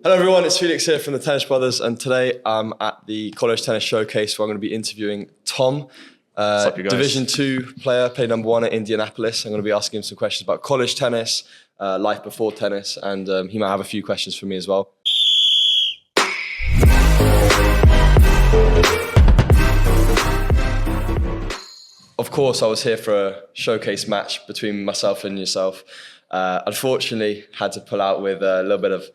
Hello everyone, it's Felix here from the Tennis Brothers, and today I'm at the College Tennis Showcase where I'm going to be interviewing Tom, Division 2 player, played number 1 at Indianapolis. I'm going to be asking him some questions about college tennis, life before tennis, and he might have a few questions for me as well. Of course, I was here for a showcase match between myself and yourself. Unfortunately, had to pull out with a little bit of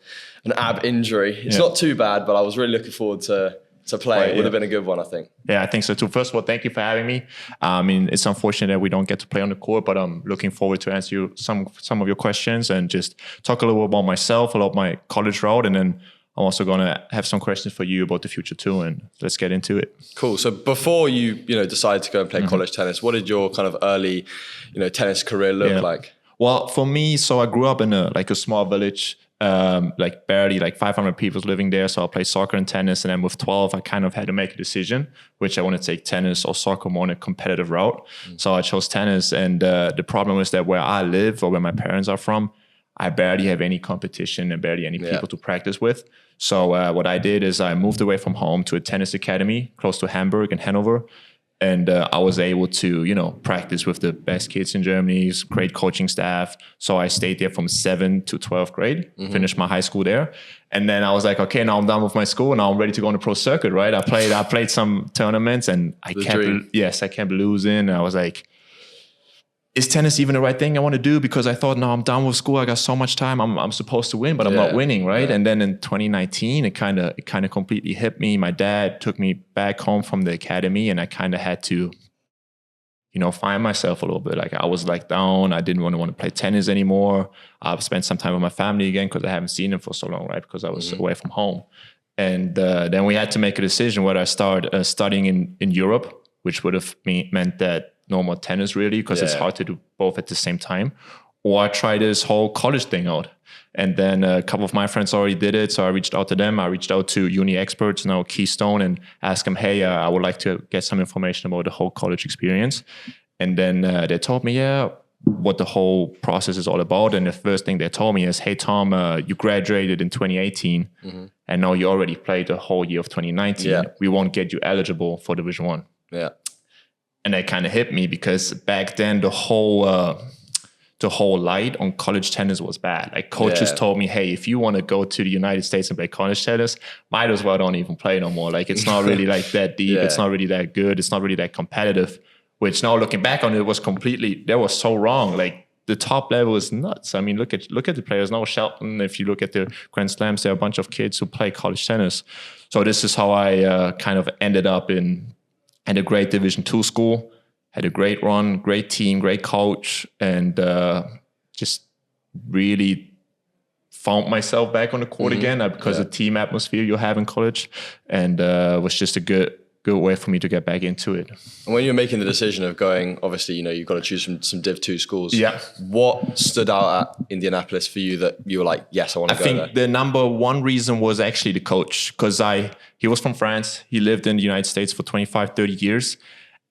an ab injury. It's not too bad, but I was really looking forward to play. It would have been a good one, I think. Yeah, I think so too. First of all, thank you for having me. I mean, it's unfortunate that we don't get to play on the court, but I'm looking forward to answer you some of your questions and just talk a little bit about myself, a lot of my college route, and then I'm also going to have some questions for you about the future too, and let's get into it. Cool. So before you decided to go and play college tennis, what did your kind of early, tennis career look like? Well, for me, so I grew up in a small village, barely 500 people living there. So I played soccer and tennis, and then with 12, I kind of had to make a decision, which I want to take tennis or soccer more on a competitive route. So I chose tennis, and the problem is that where I live or where my parents are from, I barely have any competition and barely any people to practice with. So what I did is I moved away from home to a tennis academy close to Hamburg and Hanover. And I was able to, practice with the best kids in Germany, great coaching staff. So I stayed there from 7th to 12th grade, finished my high school there. And then I was like, okay, now I'm done with my school. Now I'm ready to go on the pro circuit, right? I played some tournaments, and I kept losing. I was like, is tennis even the right thing I want to do? Because I thought, no, I'm done with school. I got so much time. I'm supposed to win, but I'm not winning, right? Yeah. And then in 2019, it kind of completely hit me. My dad took me back home from the academy, and I kind of had to, find myself a little bit. Like I was down. I didn't want to play tennis anymore. I've spent some time with my family again because I haven't seen them for so long, right? Because I was away from home. And then we had to make a decision whether I start studying in Europe, which would have meant that no more tennis really, because it's hard to do both at the same time, or I try this whole college thing out. And then a couple of my friends already did it, so I reached out to them. I reached out to uni experts, Keystone, and asked them, hey, I would like to get some information about the whole college experience. And then they told me, what the whole process is all about. And the first thing they told me is, hey, Tom, you graduated in 2018, and now you already played the whole year of 2019. Yeah. We won't get you eligible for Division 1. Yeah. And that kind of hit me because back then the whole light on college tennis was bad. Like coaches told me, hey, if you want to go to the United States and play college tennis, might as well don't even play no more. Like it's not really that deep. It's not really that good. It's not really that competitive, which now looking back on it that was so wrong. Like the top level is nuts. I mean, look at the players now. Shelton, if you look at the Grand Slams, there are a bunch of kids who play college tennis. So this is how I kind of ended up at a great Division 2 school, had a great run, great team, great coach, and just really found myself back on the court again because of the team atmosphere you have in college, and it was just a good way for me to get back into it. And when you're making the decision of going, obviously, you've got to choose from some Div 2 schools. Yeah. What stood out at Indianapolis for you that you were like, yes, I want to go there? I think the number one reason was actually the coach, because he was from France. He lived in the United States for 25, 30 years.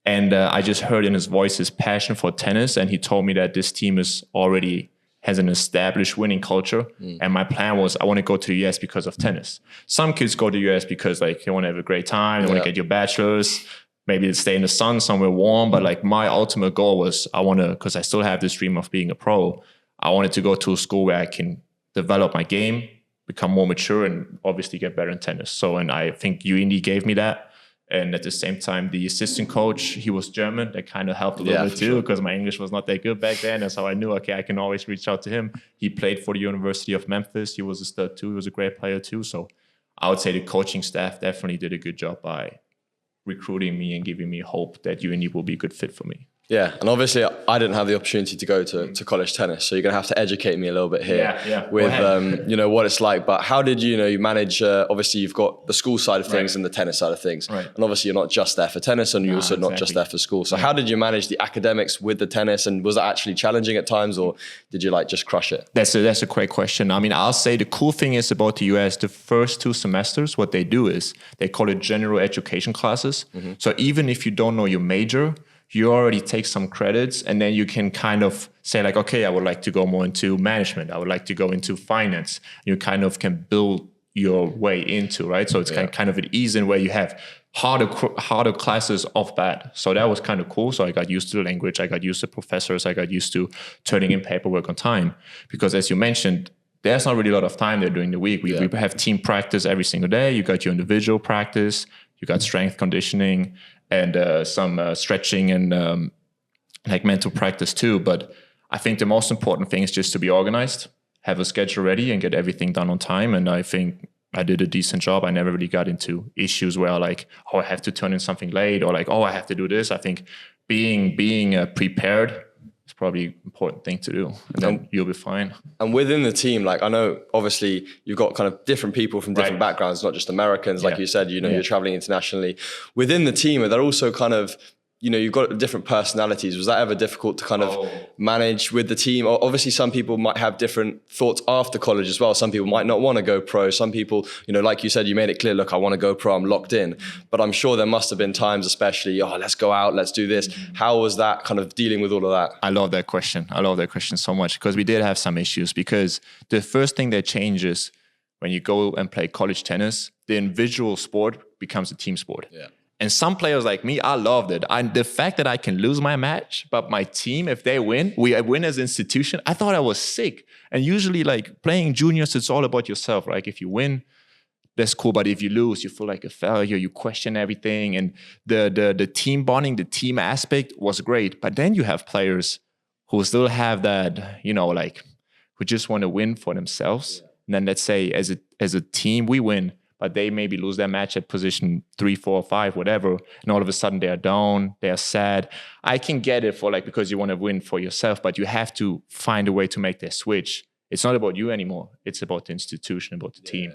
And I just heard in his voice his passion for tennis. And he told me that this team has an established winning culture. And my plan was I want to go to the US because of tennis. Some kids go to the US because they want to have a great time. They want to get your bachelor's, maybe stay in the sun somewhere warm. But my ultimate goal was because I still have this dream of being a pro, I wanted to go to a school where I can develop my game, become more mature, and obviously get better in tennis. And I think UIndy gave me that. And at the same time, the assistant coach, he was German. That kind of helped a little bit too, because my English was not that good back then. And so I knew, okay, I can always reach out to him. He played for the University of Memphis. He was a stud too. He was a great player too. So I would say the coaching staff definitely did a good job by recruiting me and giving me hope that UIndy will be a good fit for me. Yeah, and obviously I didn't have the opportunity to go to college tennis, so you're going to have to educate me a little bit here with what it's like. But how did you manage? Obviously, you've got the school side of things and the tennis side of things, and obviously you're not just there for tennis, and you're also not just there for school. So how did you manage the academics with the tennis, and was that actually challenging at times, or did you just crush it? That's a great question. I mean, I'll say the cool thing is about the US, the first 2 semesters, what they do is they call it general education classes. So even if you don't know your major, you already take some credits, and then you can kind of say okay, I would like to go more into management. I would like to go into finance. You kind of can build your way into, right? So it's kind of an ease in where you have harder classes off bat. So that was kind of cool. So I got used to the language, I got used to professors, I got used to turning in paperwork on time. Because as you mentioned, there's not really a lot of time there during the week. We have team practice every single day. You got your individual practice, you got strength conditioning, and some stretching and like mental practice too. But I think the most important thing is just to be organized, have a schedule ready, and get everything done on time. And I think I did a decent job. I never really got into issues where like, oh, I have to turn in something late, or like, oh, I have to do this. I think being prepared is probably an important thing to do, and then you'll be fine. And within the team, like I know obviously you've got kind of different people from different backgrounds, not just Americans, like you said, you know, you're traveling internationally. Within the team, are there also kind of, you know, you've got different personalities. Was that ever difficult to kind of manage with the team? Or obviously some people might have different thoughts after college as well. Some people might not want to go pro. Some people, you know, like you said, you made it clear, look, I want to go pro, I'm locked in. But I'm sure there must have been times, especially, let's go out, let's do this. How was that kind of dealing with all of that? I love that question. I love that question so much, because we did have some issues. Because the first thing that changes when you go and play college tennis, the individual sport becomes a team sport. Yeah. And some players like me, I loved it. The fact that I can lose my match, but my team, if they win, we win as an institution, I thought I was sick. And usually like playing juniors, it's all about yourself. Like if you win, that's cool. But if you lose, you feel like a failure, you question everything. And the team bonding, the team aspect was great. But then you have players who still have that, you know, like who just want to win for themselves. Yeah. And then let's say as a team, we win, but they maybe lose their match at position 3, 4, 5, whatever. And all of a sudden they're down, they're sad. I can get it for like, because you want to win for yourself, but you have to find a way to make that switch. It's not about you anymore. It's about the institution, about the team.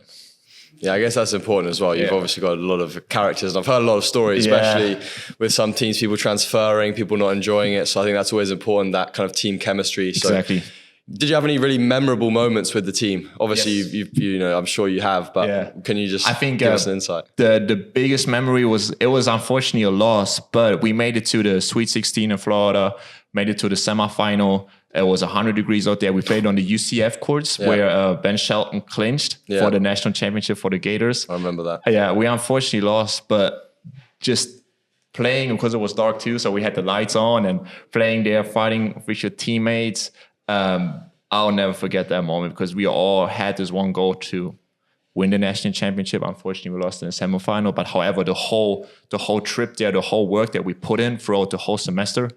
Yeah, I guess that's important as well. You've obviously got a lot of characters. And I've heard a lot of stories, especially with some teams, people transferring, people not enjoying it. So I think that's always important, that kind of team chemistry. So exactly. Did you have any really memorable moments with the team? Obviously, you know, I'm sure you have, but can you just give us an insight? The biggest memory was unfortunately a loss, but we made it to the Sweet 16 in Florida, made it to the semifinal. It was 100 degrees out there. We played on the UCF courts where Ben Shelton clinched for the national championship for the Gators. I remember that. Yeah, we unfortunately lost, but just playing, because it was dark too, so we had the lights on and playing there, fighting with your teammates. I'll never forget that moment, because we all had this one goal to win the national championship. Unfortunately, we lost in the semifinal. But however, the whole trip there, the whole work that we put in throughout the whole semester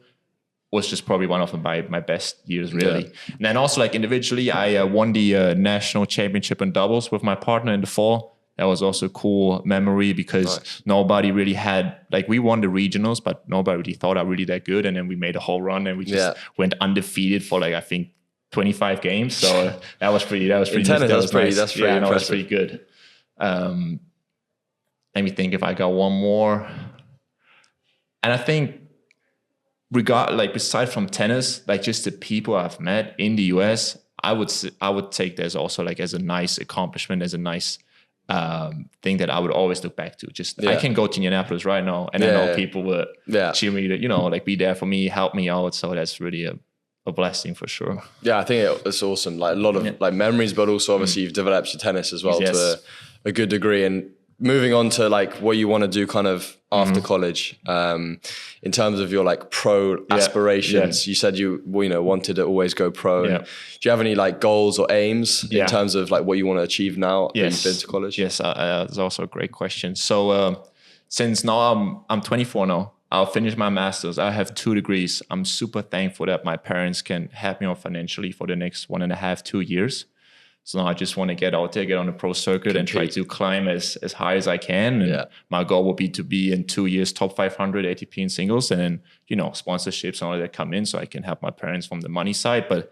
was just probably one of my best years, really. Yeah. And then also, like individually, I won the national championship in doubles with my partner in the fall. That was also a cool memory, because nobody really had, like, we won the regionals, but nobody really thought I really that good. And then we made a whole run and we just went undefeated for like, I think 25 games. So that was pretty, in tennis, that's pretty impressive. That's pretty good. Let me think if I got one more. And I think besides from tennis, like just the people I've met in the US, I would take this also like as a nice accomplishment, as a nice thing that I would always look back to. Just I can go to Indianapolis right now, and I know people would cheer me to, you know, like be there for me, help me out. So that's really a blessing for sure. Yeah, I think it's awesome. Like a lot of like memories, but also obviously you've developed your tennis as well to a good degree. And moving on to like what you want to do kind of after college, in terms of your like pro aspirations, you said you wanted to always go pro. Do you have any like goals or aims in terms of like what you want to achieve now that you've been to college? Yes, that's also a great question. So since now I'm 24 now, I'll finish my master's. I have 2 degrees. I'm super thankful that my parents can help me out financially for the next 1.5, 2 years. So now I just want to get out there, get on the pro circuit and try to climb as high as I can. And my goal will be to be in 2 years, top 500 ATP in singles, and then, sponsorships and all that come in so I can help my parents from the money side. But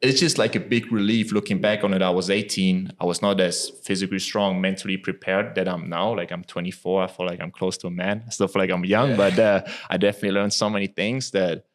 it's just like a big relief looking back on it. I was 18. I was not as physically strong, mentally prepared that I'm now. Like I'm 24. I feel like I'm close to a man. I still feel like I'm young, but I definitely learned so many things that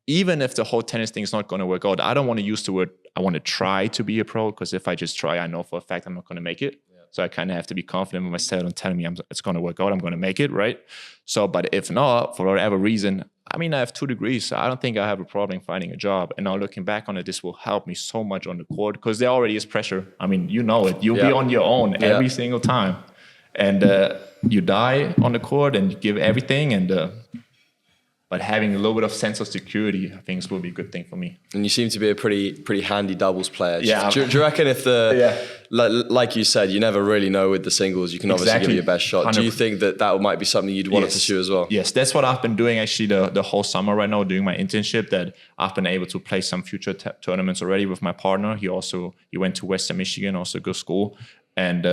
even if the whole tennis thing is not going to work out, I don't want to use the word I want to try to be a pro, because if I just try, I know for a fact I'm not going to make it. So I kind of have to be confident with myself and telling me it's going to work out, I'm going to make it, right? So, but if not, for whatever reason, I mean, I have 2 degrees, so I don't think I have a problem finding a job. And now looking back on it, this will help me so much on the court because there already is pressure. I mean, you know it. You'll be on your own every single time. And you die on the court and you give everything. But having a little bit of sense of security, I think will be a good thing for me. And you seem to be a pretty handy doubles player. Yeah. Do you reckon if like you said, you never really know with the singles, you can obviously give your best shot. 100%. Do you think that might be something you'd want to pursue as well? Yes, that's what I've been doing actually the whole summer right now, doing my internship, that I've been able to play some future tournaments already with my partner. He went to Western Michigan, also good school. And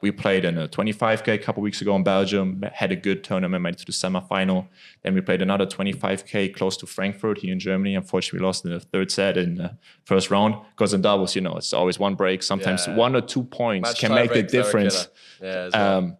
we played in a 25K a couple weeks ago in Belgium, had a good tournament, made it to the semifinal. Then we played another 25K close to Frankfurt here in Germany. Unfortunately, we lost in the 3rd set in the first round. Because in doubles, it's always one break. Sometimes 1 or 2 points match can make the difference. And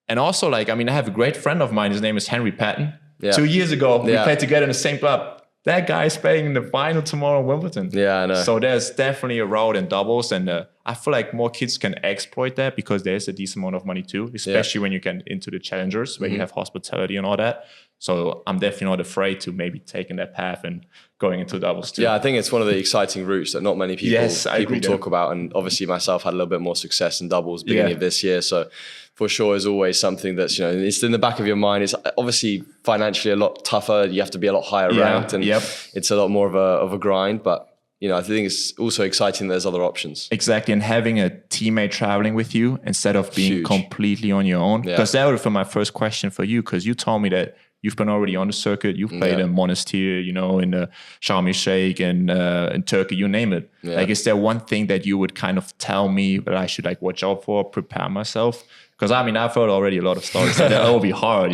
also, I have a great friend of mine. His name is Henry Patton. 2 years ago, we played together in the same club. That guy is playing in the final tomorrow in Wimbledon. Yeah, I know. So there's definitely a route in doubles. And I feel like more kids can exploit that because there's a decent amount of money too, especially when you get into the challengers where you have hospitality and all that. So I'm definitely not afraid to maybe taking that path and going into doubles too. Yeah, I think it's one of the exciting routes that not many people talk about. And obviously myself had a little bit more success in doubles beginning of this year. So for sure is always something that's, it's in the back of your mind. It's obviously financially a lot tougher. You have to be a lot higher ranked and it's a lot more of a grind. But, I think it's also exciting there's other options. Exactly. And having a teammate traveling with you instead of being completely on your own. Because that was my first question for you, because you told me that you've been already on the circuit. You've played in Monastir, in Sharm el-Sheikh and in Turkey, you name it. Yeah. Is there one thing that you would kind of tell me that I should watch out for, prepare myself? Because I've heard already a lot of stories that it will be hard,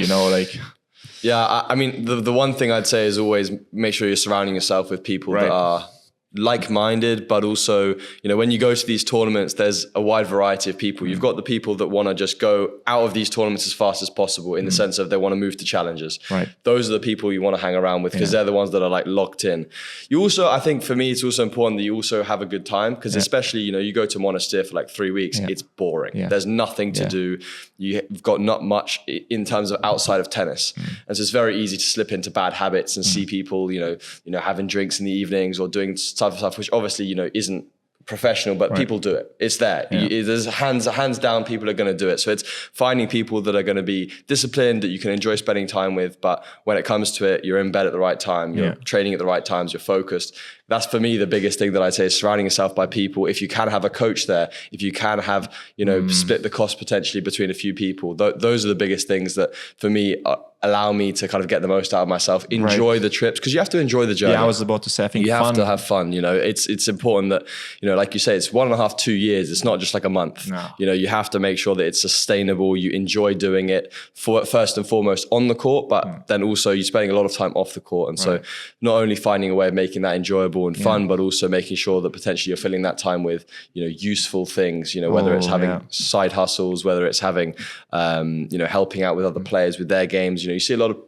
Yeah, I mean, the one thing I'd say is always make sure you're surrounding yourself with people that are like-minded, but also, when you go to these tournaments, there's a wide variety of people. You've got the people that want to just go out of these tournaments as fast as possible in the sense of they want to move to challengers. Right. Those are the people you want to hang around with because they're the ones that are locked in. You also, I think for me, it's also important that you also have a good time because especially, you go to Monastir for 3 weeks, it's boring. Yeah. There's nothing to do. You've got not much in terms of outside of tennis. And so it's very easy to slip into bad habits and see people, having drinks in the evenings or doing stuff, which obviously, isn't professional, but people do it. It's there. Yeah. There's hands down, people are going to do it. So it's finding people that are going to be disciplined, that you can enjoy spending time with. But when it comes to it, you're in bed at the right time, you're training at the right times, you're focused. That's for me the biggest thing that I'd say is surrounding yourself by people. If you can have a coach there, if you can have, split the cost potentially between a few people, those are the biggest things that for me allow me to kind of get the most out of myself, enjoy the trips, because you have to enjoy the journey. Yeah, I was about to say, I think you have to have fun. It's important that, like you say, it's 1.5, 2 years. It's not just a month. No. You have to make sure that it's sustainable. You enjoy doing it first and foremost on the court, but then also you're spending a lot of time off the court. And so not only finding a way of making that enjoyable and fun, but also making sure that potentially you're filling that time with, useful things, whether it's having side hustles, whether it's having, helping out with other players with their games. You see a lot of,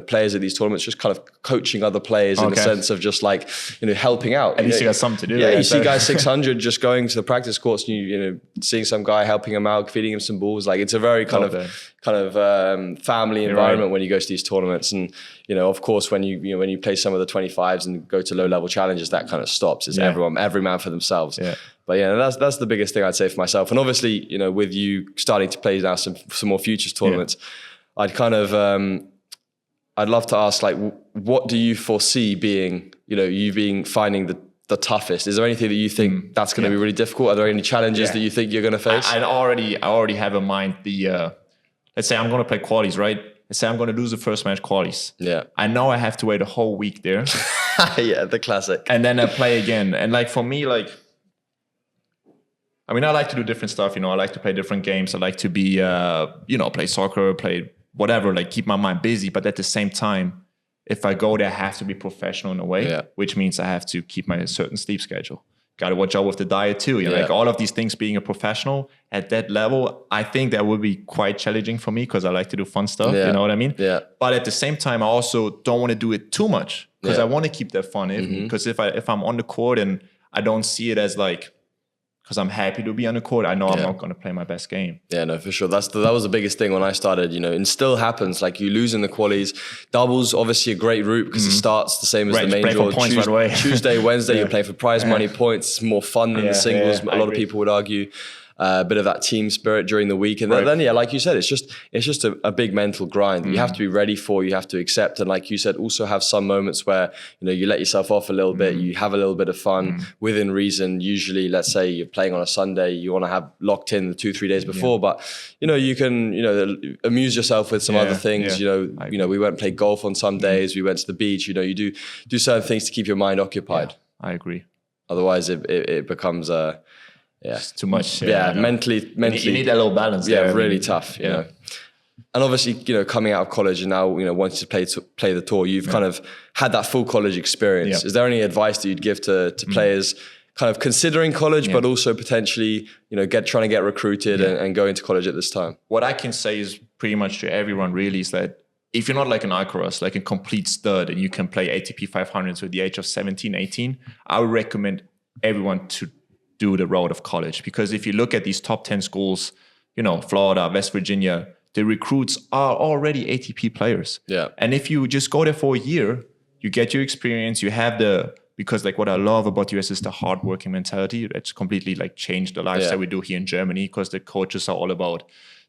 players at these tournaments just kind of coaching other players in the sense of just helping out. At least you got something to do. Yeah, you see guys 600 just going to the practice courts and seeing some guy helping him out, feeding him some balls. It's a very kind of family environment when you go to these tournaments. And, of course, when you play some of the 25s and go to low level challenges, that kind of stops. It's every man for themselves. Yeah. But that's the biggest thing I'd say for myself. And obviously, with you starting to play now some more futures tournaments, I'd kind of, I'd love to ask, what do you foresee being, finding the toughest? Is there anything that you think that's going to be really difficult? Are there any challenges that you think you're going to face? I already have in mind let's say I'm going to play qualies, right? Let's say I'm going to lose the first match qualies. Yeah. I know I have to wait a whole week there. Yeah, the classic. And then I play again. And for me, I like to do different stuff. I like to play different games. I like to be, play soccer, play whatever, keep my mind busy. But at the same time, if I go there, I have to be professional in a way, which means I have to keep my certain sleep schedule. Got to watch out with the diet too. All of these things, being a professional at that level, I think that would be quite challenging for me because I like to do fun stuff. You know what I mean? Yeah. But at the same time, I also don't want to do it too much because I want to keep that fun in me. Because if I'm on the court and I don't see it as kind because I'm happy to be on the court. I know I'm not going to play my best game. Yeah, no, for sure. That was the biggest thing when I started, and still happens. Like, you lose in the qualies. Doubles, obviously a great route because it starts the same as the main draw. Tuesday, Wednesday, you're playing for prize money points. It's more fun than the singles. A lot of people would argue. A bit of that team spirit during the week. And then, like you said, it's just a big mental grind that you have to be ready for, you have to accept. And like you said, also have some moments where, you let yourself off a little bit, you have a little bit of fun within reason. Usually, let's say you're playing on a Sunday, you want to have locked in the 2-3 days before, but, you can, amuse yourself with some other things. We went and played golf on some days, we went to the beach, you do certain things to keep your mind occupied. Yeah, I agree. Otherwise, it becomes it's too much. Mentally, you need that little balance. Yeah, really tough. You know, and obviously, coming out of college and now, wanting to play the tour, you've kind of had that full college experience. Is there any advice that you'd give to players, kind of considering college, but also potentially, trying to get recruited and go into college at this time? What I can say is pretty much to everyone really is that if you're not like an Icarus, like a complete stud, and you can play ATP 500s at the age of 17, 18, I would recommend everyone to do the road of college. Because if you look at these top 10 schools, Florida, West Virginia, the recruits are already ATP players. Yeah. And if you just go there for a year, you get your experience, you have because like what I love about US is the hardworking mentality. It's completely like changed the lifestyle we do here in Germany, because the coaches are all about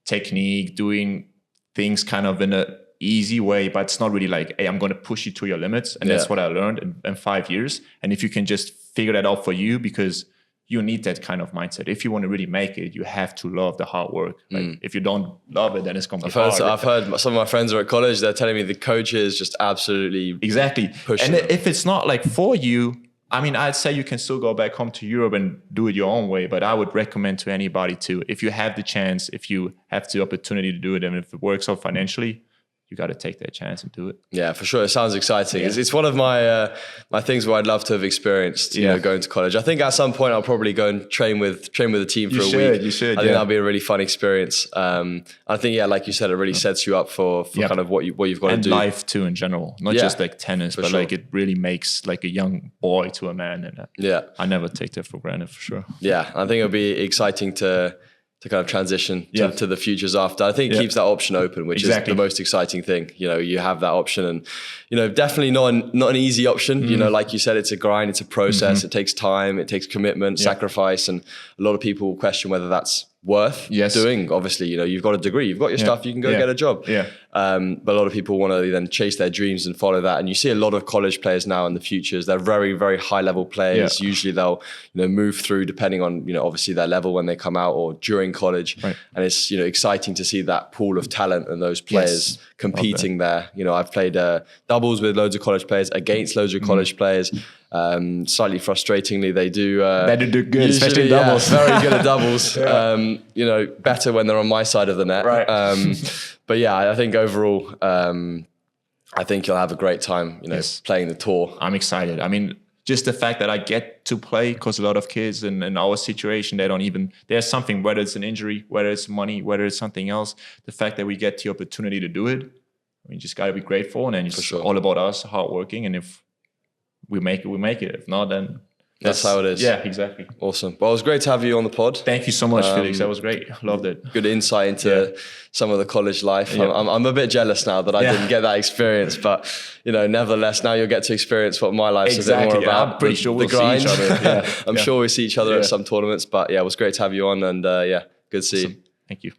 technique, doing things kind of in a easy way, but it's not really like, hey, I'm going to push you to your limits. And that's what I learned in 5 years. And if you can just figure that out for you, because you need that kind of mindset. If you want to really make it, you have to love the hard work. Like if you don't love it, then it's going to be hard. I've heard some of my friends are at college. They're telling me the coaches just absolutely pushing them. If it's not like for you, I mean, I'd say you can still go back home to Europe and do it your own way. But I would recommend to anybody to, if you have the chance, if you have the opportunity to do it, and if it works out financially, you got to take that chance and do it. Yeah, for sure. It sounds exciting. It's one of my my things where I'd love to have experienced, going to college. I think at some point I'll probably go and train with a team for a week. You should. I think that'll be a really fun experience. I think, like you said, it really sets you up for kind of what you've got to do. And life too in general, not just like tennis, but like it really makes like a young boy to a man. And I never take that for granted, for sure. Yeah, I think it'll be exciting to kind of transition to the futures after. I think it keeps that option open, which is the most exciting thing. You have that option, and definitely not an easy option. Like you said, it's a grind, it's a process. It takes time, it takes commitment, sacrifice, and a lot of people question whether that's worth doing. Obviously, you've got a degree, you've got your stuff, you can go get a job. But a lot of people want to then chase their dreams and follow that. And you see a lot of college players now in the futures. They're very, very high level players. Usually they'll move through depending on obviously their level when they come out or during college. And it's exciting to see that pool of talent and those players competing there. I've played doubles with loads of college players, against loads of college players. Slightly frustratingly, they do good, especially doubles. Very good at doubles. Better when they're on my side of the net. But I think overall, I think you'll have a great time, playing the tour. I'm excited. I mean, just the fact that I get to play, because a lot of kids in our situation, there's something, whether it's an injury, whether it's money, whether it's something else, the fact that we get the opportunity to do it, just got to be grateful. And then it's all about us, hardworking. And if we make it, we make it. If not, then that's how it is. Yeah, exactly. Awesome. Well, it was great to have you on the pod. Thank you so much, Felix. That was great. Loved it. Good insight into some of the college life. I'm a bit jealous now that I didn't get that experience, but nevertheless, now you'll get to experience what my life's a bit more about. I'm pretty sure we'll grind. see each other. I'm sure we'll see each other at some tournaments, but it was great to have you on, and good to see you. Thank you.